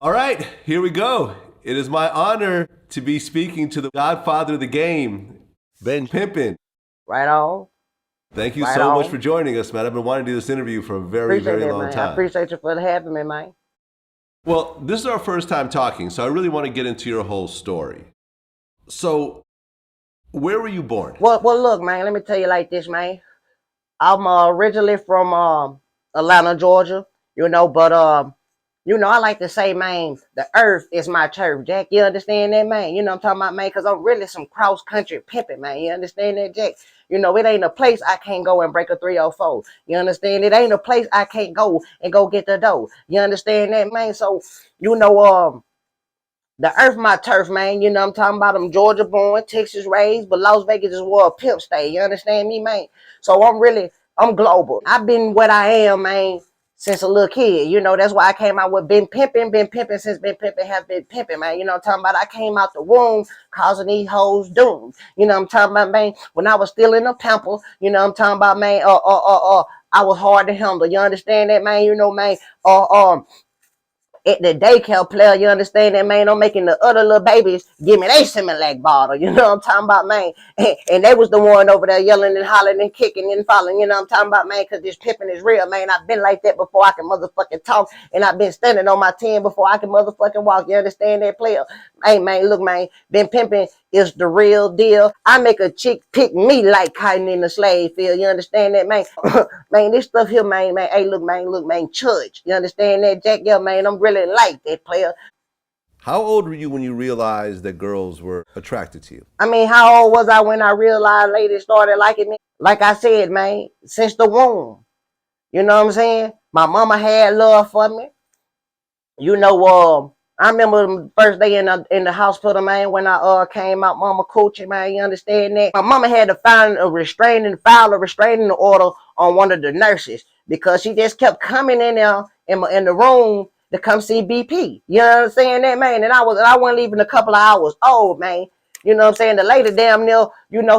All right, here we go. It is my honor to be speaking to the godfather of the game, Ben Pimpin. Right on. Thank you Right so much for on. joining us, man. I've been wanting to do this interview for a very, Appreciate very that, long man. I time. appreciate you for having me, man. Well, this is our first time talking, so I really want to get into your whole story. So, where were you born? Well, look, man. Let me tell you like this, man. I'm originally from Atlanta, Georgia. But I like to say, man, the earth is my turf, Jack. You understand that, man? You know what I'm talking about, man? Because I'm really some cross country pimping, man. You understand that, Jack? It ain't a place I can't go and break a 304. You understand? It ain't a place I can't go and go get the dough. You understand that, man? So, you know, um, the earth my turf, man. You know I'm talking about. I'm Georgia born, Texas raised, but Las Vegas is where a pimp stay. You understand me, man? So I'm global. I've been what I am, man, since a little kid. That's why I came out with been pimping since been pimping, have been pimping, man. You know what I'm talking about? I came out the womb causing these hoes doom. You know what I'm talking about, man? When I was still in the pamper, you know what I'm talking about, man, I was hard to handle. You understand that, man? Man, uh, um, at the daycare player, you understand that, man? I'm making the other little babies give me they Similac bottle, you know what I'm talking about, man? And they was the one over there yelling and hollering and kicking and falling, you know what I'm talking about, man? Because this pimping is real, man. I've been like that before I can motherfucking talk, and I've been standing on my 10 before I can motherfucking walk. You understand that, player? Hey, man, look, man, been pimping is the real deal. I make a chick pick me like cotton in the slave field. You understand that, man? Man, this stuff here, man. Hey, look, man, church. You understand that, Jack? Yeah, man, I'm really like that, player. How old were you when you realized that girls were attracted to you? I mean, how old was I when I realized ladies started liking me? Like I said, man, since the womb. You know what I'm saying? My mama had love for me. You know, I remember the first day in the hospital, man, when I came out, mama coaching, man. You understand that? My mama had to file a restraining order on one of the nurses because she just kept coming in there in the room to come see BP. You know what I'm saying, that, man? And I wasn't leaving a couple of hours old, man. You know what I'm saying? The lady damn near,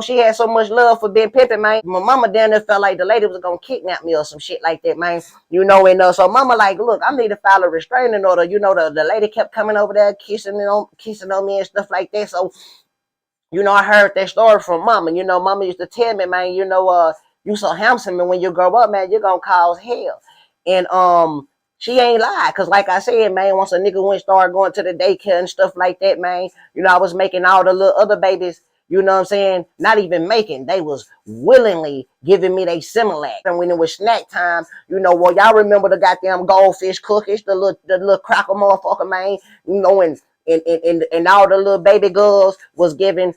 she had so much love for being pimping, man. My mama damn near felt like the lady was gonna kidnap me or some shit like that, man. And so mama like, look, I need to file a restraining order. The lady kept coming over there kissing on me and stuff like that. So, I heard that story from mama. Mama used to tell me, man, you so handsome, and when you grow up, man, you're gonna cause hell. And she ain't lied, cause like I said, man, once a nigga went started going to the daycare and stuff like that, man, I was making all the little other babies, you know what I'm saying? Not even making. They was willingly giving me they Similac. And when it was snack time, well, y'all remember the goddamn goldfish cookies, the little cracker motherfucker, man, and all the little baby girls was giving,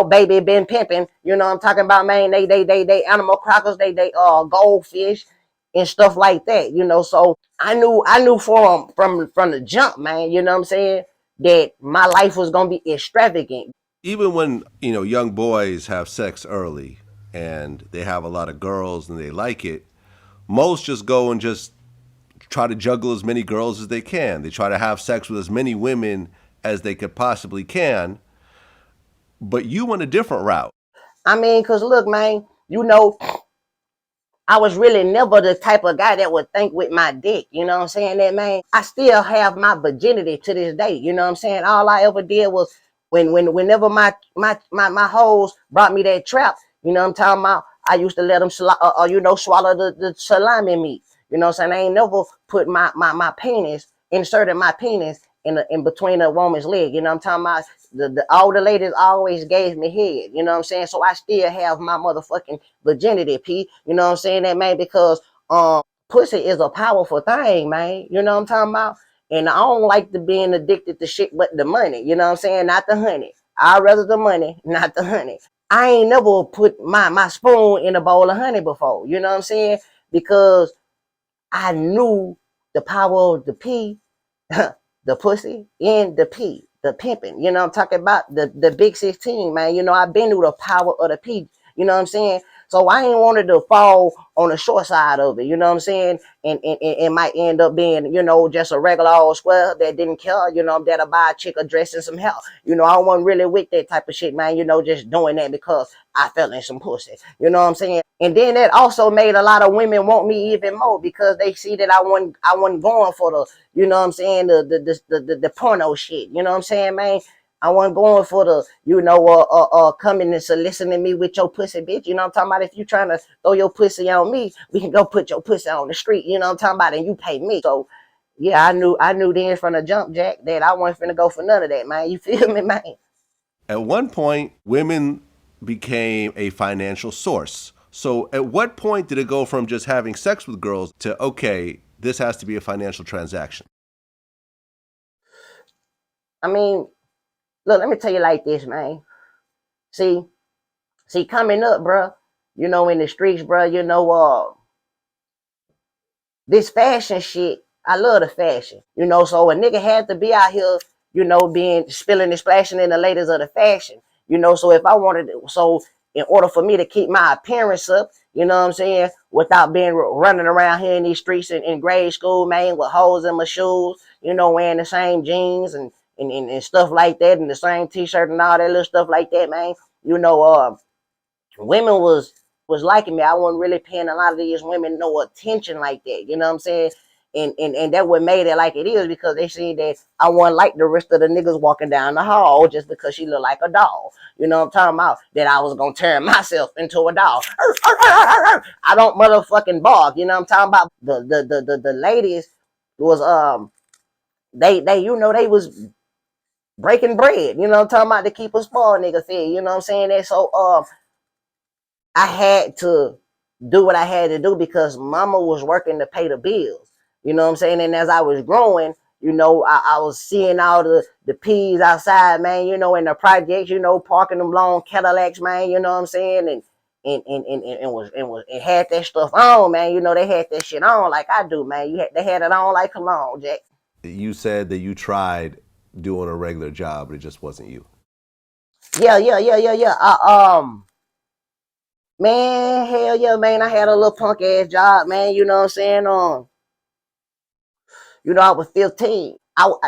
baby been pimping, I'm talking about, man, they animal crackers, they goldfish and stuff like that, so I knew from the jump, man, you know what I'm saying, that my life was gonna be extravagant. Even when, young boys have sex early and they have a lot of girls and they like it, most just go and just try to juggle as many girls as they can. They try to have sex with as many women as they could possibly can. But you went a different route. I mean, cause look, man, I was really never the type of guy that would think with my dick. You know what I'm saying? That, man, I still have my virginity to this day. You know what I'm saying? All I ever did was whenever my hoes brought me that trap, you know what I'm talking about? I used to let them swallow the salami meat. You know what I'm saying? I ain't never put my penis, inserted my penis in between a woman's leg. You know what I'm talking about? All the ladies always gave me head. You know what I'm saying? So I still have my motherfucking virginity, P. You know what I'm saying, that, man? Because pussy is a powerful thing, man. You know what I'm talking about? And I don't like to being addicted to shit but the money. You know what I'm saying? Not the honey. I'd rather the money, not the honey. I ain't never put my spoon in a bowl of honey before. You know what I'm saying? Because I knew the power of the P, the pussy, and the P, the pimping. I'm talking about the big 16, man. I've been through the power of the P. You know what I'm saying? So I ain't wanted to fall on the short side of it, you know what I'm saying? And might end up being, just a regular old square that didn't care, that'll buy a chick a dress and some hair. I wasn't really with that type of shit, man, just doing that because I fell in some pussy. You know what I'm saying? And then that also made a lot of women want me even more because they see that I wasn't going for the, you know what I'm saying, the porno shit. You know what I'm saying, man? I wasn't going for the, coming and soliciting me with your pussy, bitch. You know what I'm talking about? If you trying to throw your pussy on me, we can go put your pussy on the street. You know what I'm talking about? And you pay me. So yeah, I knew then from the jump, Jack, that I wasn't finna go for none of that, man. You feel me, man? At one point, women became a financial source. So at what point did it go from just having sex with girls to, okay, this has to be a financial transaction? I mean, look, let me tell you like this, man. See, coming up, bro, in the streets, bro, this fashion shit, I love the fashion. So a nigga had to be out here, being spilling and splashing in the ladies of the fashion. So if I wanted to, so in order for me to keep my appearance up, you know what I'm saying, without being running around here in these streets in grade school, man, with holes in my shoes, wearing the same jeans and stuff like that, and the same t-shirt and all that little stuff like that, man. Women was liking me. I wasn't really paying a lot of these women no attention like that. You know what I'm saying? And that what made it like it is because they seen that I wasn't like the rest of the niggas walking down the hall just because she looked like a doll. You know what I'm talking about? That I was gonna turn myself into a doll. I don't motherfucking bark. You know what I'm talking about? The ladies was they they was breaking bread. You know what I'm talking about, to keep a small nigga fed. You know what I'm saying? That so I had to do what I had to do because mama was working to pay the bills. You know what I'm saying? And as I was growing, I was seeing all the peas outside, man, in the projects, parking them long Cadillacs, man, you know what I'm saying? And had that stuff on, man. They had that shit on like I do, man. They had it on like cologne, Jack. You said that you tried doing a regular job, but it just wasn't you. Yeah. Man, hell yeah, man. I had a little punk ass job, man. You know what I'm saying? I was 15.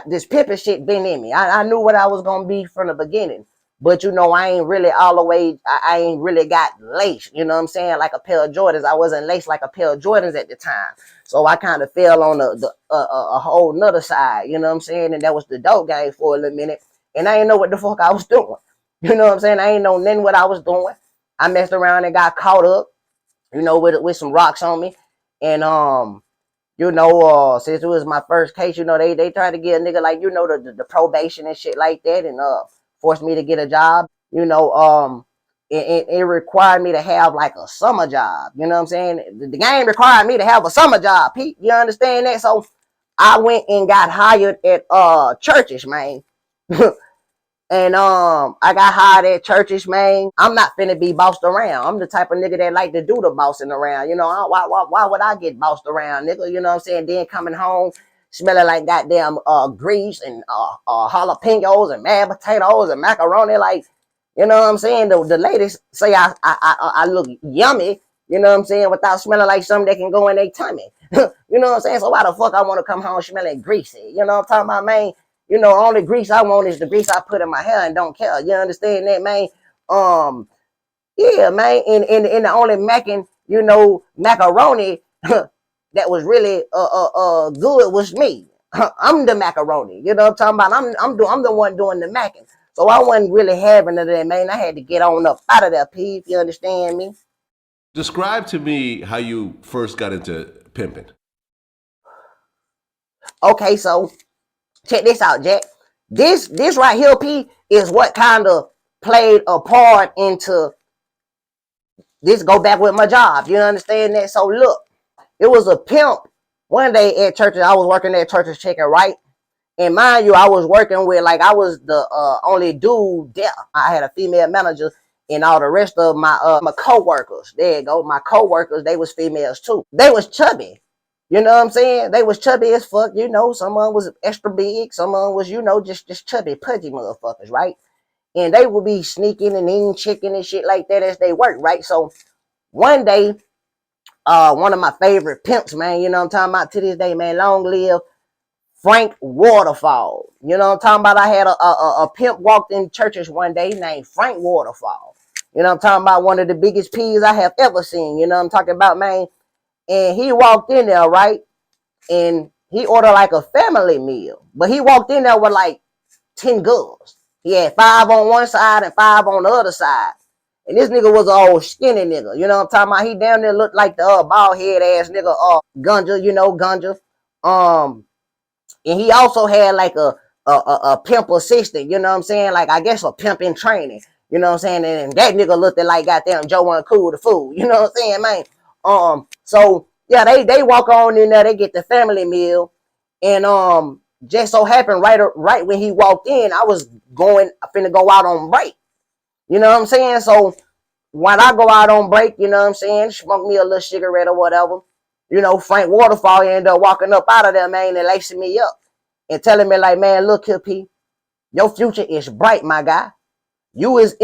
This pimping shit been in me. I knew what I was gonna be from the beginning. But I ain't really all the way. I ain't really got laced. You know what I'm saying? Like a pair of Jordans. I wasn't laced like a pair of Jordans at the time. So I kind of fell on a whole nother side. You know what I'm saying? And that was the dope game for a little minute. And I didn't know what the fuck I was doing. You know what I'm saying? I ain't know nothing what I was doing. I messed around and got caught up. With some rocks on me, and since it was my first case, they tried to get a nigga like, the probation and shit like that, and forced me to get a job. It required me to have like a summer job. You know what I'm saying? The game required me to have a summer job, Pete. You understand that? So I went and got hired at churches, man. And I got hired at churches, man. I'm not finna be bossed around. I'm the type of nigga that like to do the bossing around. Why would I get bossed around, nigga? You know what I'm saying? Then coming home smelling like goddamn grease and jalapenos and mashed potatoes and macaroni, like, you know what I'm saying? The ladies say I look yummy, you know what I'm saying, without smelling like something that can go in their tummy. You know what I'm saying? So why the fuck I want to come home smelling greasy? You know what I'm talking about, man? Only grease I want is the grease I put in my hair and don't care. You understand that, man? Um, yeah, man. And the only macaroni that was really good was me. I'm the macaroni. You know what I'm talking about? I'm the one doing the macking. So I wasn't really having it, that, man. I had to get on up out of there, P. If you understand me. Describe to me how you first got into pimping. Okay, so check this out, Jack. This right here, P, is what kind of played a part into this. Go back with my job. You understand that? So look, it was a pimp one day at churches. I was working at churches checking right. And mind you, I was working with, like, I was the only dude there. I had a female manager, and all the rest of my co-workers. There you go. My co-workers, they was females too. They was chubby. You know what I'm saying? They was chubby as fuck. Someone was extra big. Someone was, just chubby, pudgy motherfuckers, right? And they would be sneaking and eating chicken and shit like that as they work, right? So One day, one of my favorite pimps, man, you know what I'm talking about to this day, man, long live Frank Waterfall. You know what I'm talking about? I had a pimp walked in churches one day named Frank Waterfall. You know what I'm talking about? One of the biggest peas I have ever seen. You know what I'm talking about, man? And he walked in there, right? And he ordered like a family meal. But he walked in there with like 10 girls. He had 5 on one side and 5 on the other side. And this nigga was an old skinny nigga. You know what I'm talking about? He damn near looked like the bald head ass nigga, Gunja, you know, Gunja. And he also had like a pimp assistant, you know what I'm saying? Like, I guess a pimp in training, you know what I'm saying? And that nigga looked like goddamn Joe Uncool the fool, you know what I'm saying, man? So yeah, they walk on in there, they get the family meal, and just so happened right when he walked in, I was finna go out on break, you know what I'm saying? So when I go out on break, you know what I'm saying, smoke me a little cigarette or whatever, you know, Frank Waterfall ended up walking up out of there, man, and lacing me up and telling me like, man, look here, P, your future is bright, my guy. You is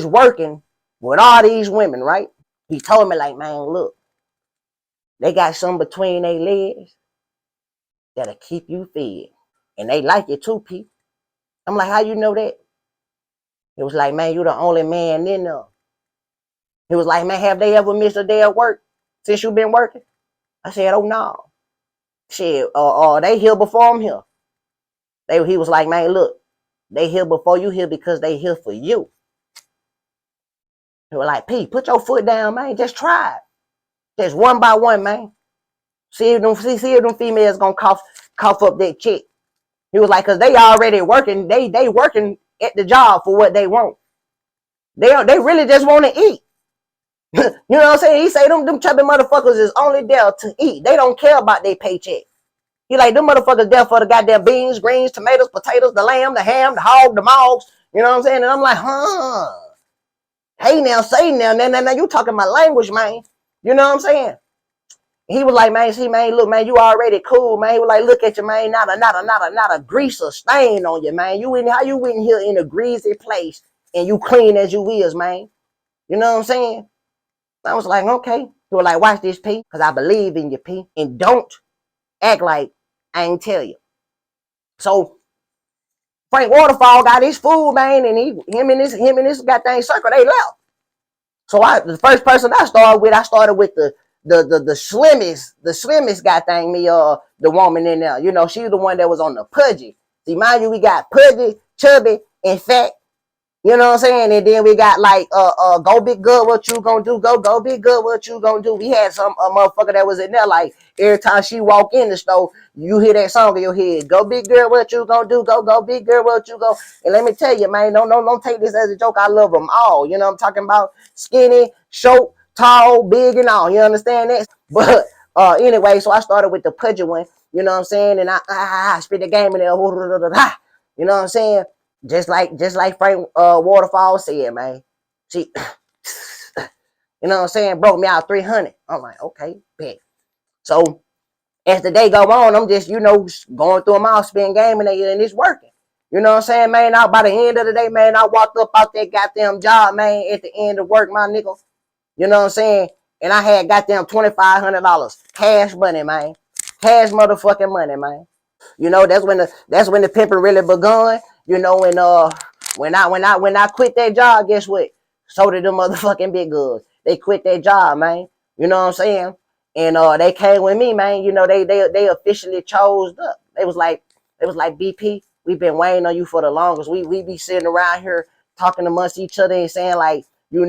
working with all these women, right? He told me like, man, look, they got something between their legs that'll keep you fed. And they like it too, P. I'm like, how you know that? It was like, man, you the only man in there. He was like, man, have they ever missed a day of work since you been working? I said, oh no. Shit, they here before I'm here. He was like, man, look, they here before you here because they here for you. They were like, P, put your foot down, man. Just try it. Just one by one, man. See if them females gonna cough up that chick. He was like, cause they already working. They working at the job for what they want. They really just want to eat. You know what I'm saying? He say them chubby motherfuckers is only there to eat. They don't care about their paycheck. He like, them motherfuckers there for the goddamn beans, greens, tomatoes, potatoes, the lamb, the ham, the hog, the mogs. You know what I'm saying? And I'm like, huh. Hey now, say now, you talking my language, man. You know what I'm saying? He was like, man, see, man, look, man, you already cool, man. He was like, look at you, man, not a grease or stain on you, man. How you in here in a greasy place and you clean as you is, man. You know what I'm saying? I was like, okay. He was like, watch this, P, because I believe in you, P. And don't act like I ain't tell you. So Frank Waterfall got his food, man, and him and this goddamn circle, they left. So the first person I started with the slimmest goddamn me, the woman in there. You know, she was the one that was on the pudgy. See, mind you, we got pudgy, chubby, and fat. You know what I'm saying? And then we got like go be good, what you gonna do? Go be good, what you gonna do? We had some motherfucker that was in there like every time she walk in the store, you hear that song in your head. Go big girl, what you gonna do? Go big girl, what you go? And let me tell you, man, don't take this as a joke. I love them all. You know what I'm talking about? Skinny, short, tall, big, and all. You understand that? But anyway, so I started with the pudgy one. You know what I'm saying? And I spit the game in there. You know what I'm saying? Just like Frank Waterfall said, man. She, you know what I'm saying, broke me out 300. I'm like, okay, bet. So as the day go on, I'm just, going through them all, spin game, and it's working. You know what I'm saying, man? Now by the end of the day, man, I walked up out that goddamn job, man, at the end of work, my nigga. You know what I'm saying? And I had goddamn $2,500 cash money, man. Cash motherfucking money, man. You know, that's when the pimping really begun. You know, and when I quit that job, guess what? So did the motherfucking big goods. They quit that job, man. You know what I'm saying? And they came with me, man. You know, they officially chose up. They was like BP, we've been waiting on you for the longest. We be sitting around here talking amongst each other and saying like, you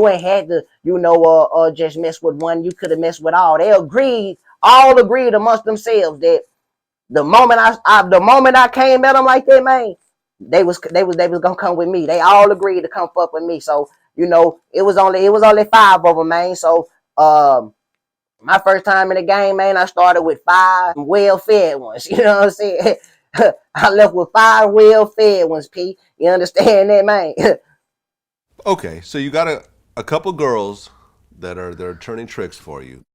ain't had to, just mess with one. You could have messed with all. All agreed amongst themselves that the moment I came at them like that, man, they was gonna come with me. They all agreed to come fuck with me. So it was only 5 of them, man. So my first time in the game, man, I started with 5 well-fed ones. You know what I'm saying? I left with 5 well-fed ones. P, you understand that, man? Okay, so you got a couple girls that are turning tricks for you.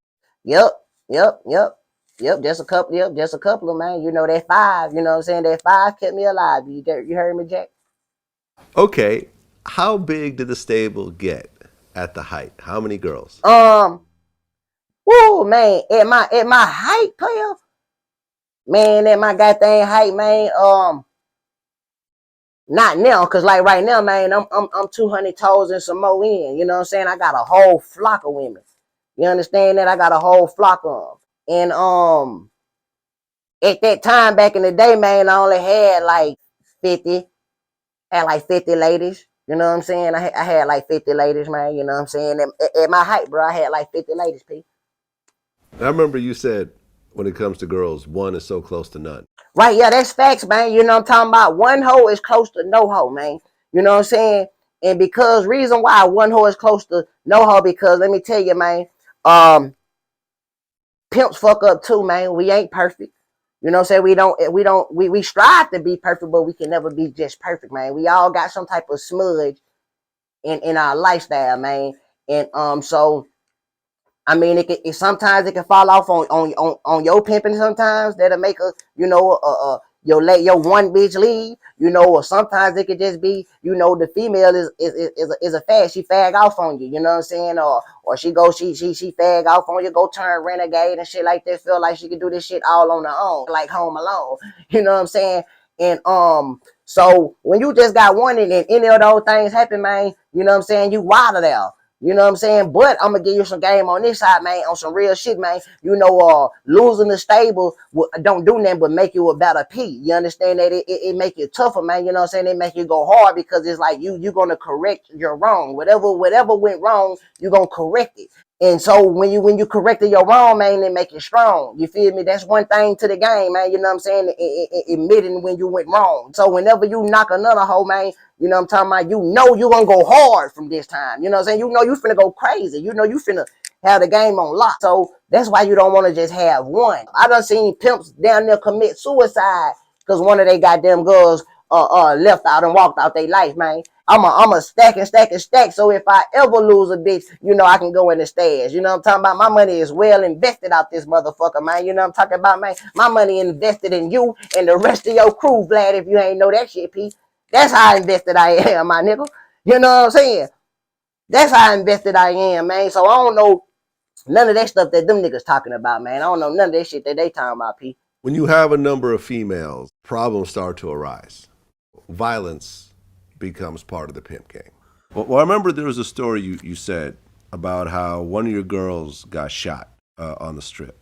Yep, yep, yep. Yep, just a couple. Yep, just a couple of, man. That 5. You know what I'm saying? That 5 kept me alive. You heard me, Jack? Okay, how big did the stable get? at the height? How many girls? Woo, man, at my height, player, man, at my goddamn height, man. Not now, cause like right now, man, I'm 200 toes and some more in. You know what I'm saying? I got a whole flock of women. You understand that? I got a whole flock of them. And at that time back in the day, man, I only had like 50, had like 50 ladies. You know what I'm saying? I had like 50 ladies, man. You know what I'm saying? At my height, bro, I had like 50 ladies, P. I remember you said when it comes to girls, one is so close to none. Right, yeah, that's facts, man. You know what I'm talking about? One hoe is close to no hoe, man. You know what I'm saying? And because reason why one hoe is close to no hoe, because let me tell you, man, um, pimps fuck up too, man. We ain't perfect. You know what I'm saying? We strive to be perfect, but we can never be just perfect, man. We all got some type of smudge in our lifestyle, man. And so I mean, sometimes it can fall off on your pimping. Sometimes that'll make a your one bitch leave. Or sometimes it could just be the female is a fag. She fag off on you. You know what I'm saying? Or she fag off on you. Go turn renegade and shit like that. Feel like she can do this shit all on her own, like Home Alone. You know what I'm saying? And so when you just got one and any of those things happen, man, you know what I'm saying? You wild out. You know what I'm saying? But I'm gonna give you some game on this side, man, on some real shit, man. Losing the stable don't do nothing but make you a better P. You understand that it make you tougher, man. You know what I'm saying? It make you go hard because it's like you're gonna correct your wrong. Whatever went wrong, you're gonna correct it. And so when you corrected your wrong, man, it make you strong. You feel me? That's one thing to the game, man. You know what I'm saying? Admitting when you went wrong. So whenever you knock another hoe, man, you know what I'm talking about? You're gonna go hard from this time. You know what I'm saying? You finna go crazy. You finna have the game on lock. So that's why you don't want to just have one. I done seen pimps down there commit suicide because one of they goddamn girls left out and walked out their life, man. I'm a stack and stack and stack. So if I ever lose a bitch, I can go in the stash. You know what I'm talking about? My money is well invested out this motherfucker, man. You know what I'm talking about, man? My money invested in you and the rest of your crew, Vlad, if you ain't know that shit, P. That's how invested I am, my nigga. You know what I'm saying? That's how invested I am, man. So I don't know none of that stuff that them niggas talking about, man. I don't know none of that shit that they talking about, P. When you have a number of females, problems start to arise. Violence becomes part of the pimp game. Well, I remember there was a story you said about how one of your girls got shot on the strip.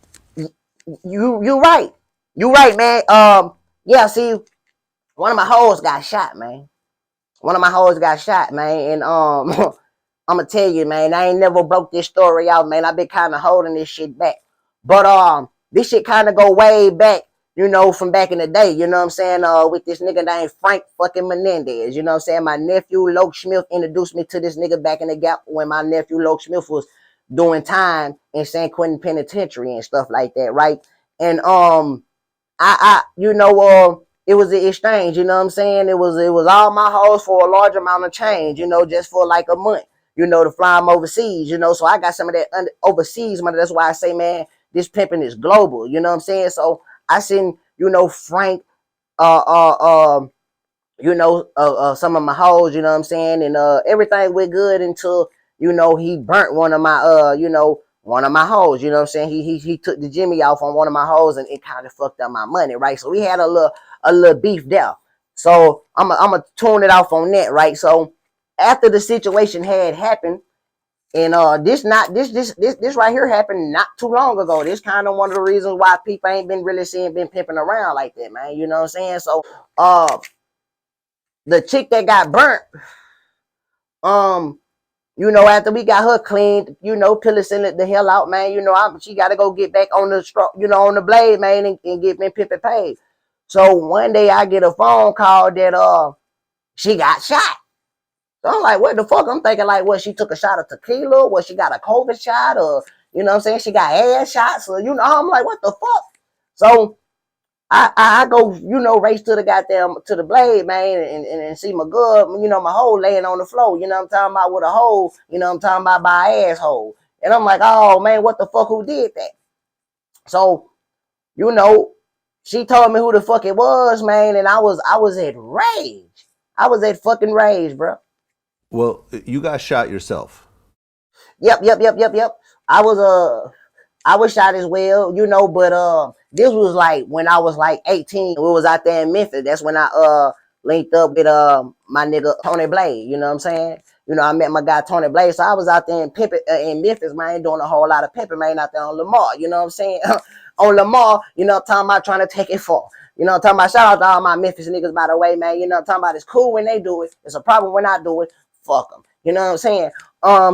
You right. You right, man. Yeah, see, one of my hoes got shot, man. One of my hoes got shot, man. And I'm gonna tell you, man, I ain't never broke this story out, man. I've been kind of holding this shit back. But this shit kind of go way back, from back in the day. You know what I'm saying? With this nigga named Frank fucking Menendez. You know what I'm saying? My nephew Loke Smith introduced me to this nigga back in the gap when my nephew Loke Smith was doing time in San Quentin Penitentiary and stuff like that, right? And it was an exchange, you know what I'm saying? It was all my hoes for a large amount of change, just for like a month, to fly them overseas, so I got some of that overseas money. That's why I say, man, this pimping is global, you know what I'm saying? So I seen, Frank, uh, uh, um, some of my hoes, you know what I'm saying? And everything went good until, he burnt one of my hoes, you know what I'm saying? He took the Jimmy off on one of my hoes and it kind of fucked up my money, right? So we had a little beef there. So I'm gonna tune it off on that, right? So after the situation had happened, and this right here happened not too long ago. This kind of one of the reasons why people ain't been really been pimping around like that, man. You know what I'm saying? So the chick that got burnt, um, after we got her cleaned, pillicing it the hell out, man. She got to go get back on the on the blade, man, and get me pimping paid. So one day I get a phone call that she got shot. So I'm like, what the fuck? I'm thinking like, what, she took a shot of tequila? What, she got a COVID shot? Or, you know what I'm saying? She got ass shots? Or, I'm like, what the fuck? So I go, race to the goddamn, to the blade, man, and see my girl, my hole laying on the floor, you know what I'm talking about, with a hole, I'm talking about by an asshole. And I'm like, oh, man, what the fuck, who did that? So, you know, she told me who the fuck it was, man, and I was at rage. I was at fucking rage, bro. Well, you got shot yourself. Yep. I was I was shot as well, you know, but this was like when I was like 18. We was out there in Memphis. That's when I linked up with my nigga Tony Blade, you know what I'm saying? You know, I met my guy Tony Blade. So I was out there in Pimpin, in Memphis, man, doing a whole lot of pimping, man, out there on Lamar, you know what I'm saying? On Lamar, you know, talking about trying to take it far. You know, talking about shout out to all my Memphis niggas, by the way, man. You know, talking about it's cool when they do it. It's a problem when I do it. Fuck them. You know what I'm saying?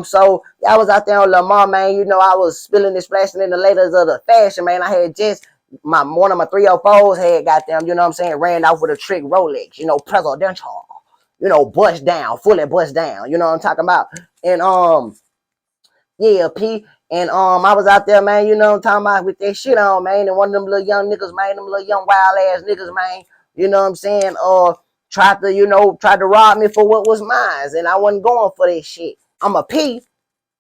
So I was out there on Lamar, man. You know, I was spilling and splashing in the latest of the fashion, man. I had just one of my 304s had goddamn, you know what I'm saying, ran off with a trick Rolex, you know, presidential, you know, bust down, fully bust down. You know what I'm talking about? And yeah, P. And I was out there, man, you know what I'm talking about, with that shit on, man. And one of them little young niggas, man, them little young wild ass niggas, man, you know what I'm saying, tried to rob me for what was mine. And I wasn't going for that shit. I'm a P,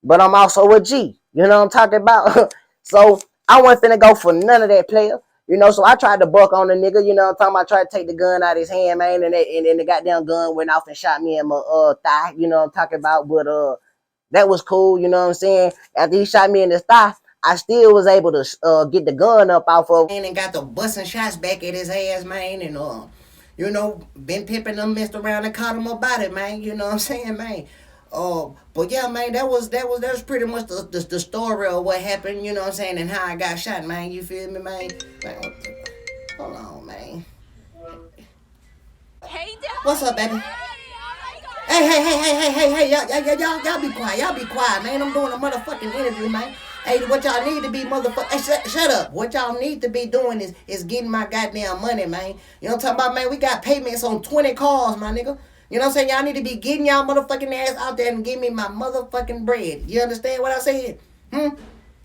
but I'm also a G. You know what I'm talking about? So I wasn't finna go for none of that, player. You know, so I tried to buck on the nigga, you know what I'm talking about. I tried to take the gun out of his hand, man, and then the goddamn gun went off and shot me in my thigh, you know what I'm talking about. But that was cool, you know what I'm saying? After he shot me in the thigh, I still was able to get the gun up off of him and got the busting shots back at his ass, man, and you know, been pimping them, messed around and caught him about it, man. You know what I'm saying, man? But yeah, man, that was pretty much the story of what happened. You know what I'm saying, and how I got shot, man. You feel me, man? Hold on, man. What's up, baby? Hey, y'all be quiet. Y'all be quiet, man. I'm doing a motherfucking interview, man. Hey, what y'all need to be motherfucking... Hey, shut up. What y'all need to be doing is getting my goddamn money, man. You know what I'm talking about, man? We got payments on 20 cars, my nigga. You know what I'm saying? Y'all need to be getting y'all motherfucking ass out there and give me my motherfucking bread. You understand what I said? Now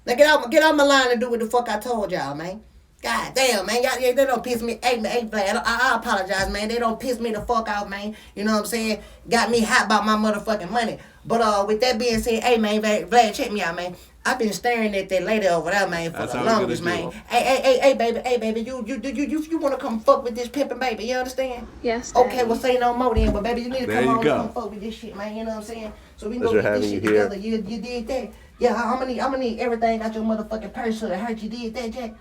get out my line and do what the fuck I told y'all, man. God damn, man. Y'all, they don't piss me. Hey, Vlad, I apologize, man. They don't piss me the fuck out, man. You know what I'm saying? Got me hot about my motherfucking money. But with that being said, hey, man, Vlad, check me out, man. I've been staring at that lady over there, man, for That's the how we gonna longest, do man. it. Hey, baby, you wanna come fuck with this pimpin', baby? You understand? Yes, Daddy. Okay, well, say no more then, but baby, you need to There come you on go. and come fuck with this shit, man. You know what I'm saying? So we can Pleasure go get this having shit you here. together. You did that? Yeah, I'm gonna need everything out your motherfucking purse so that hurt. You did that, Jack?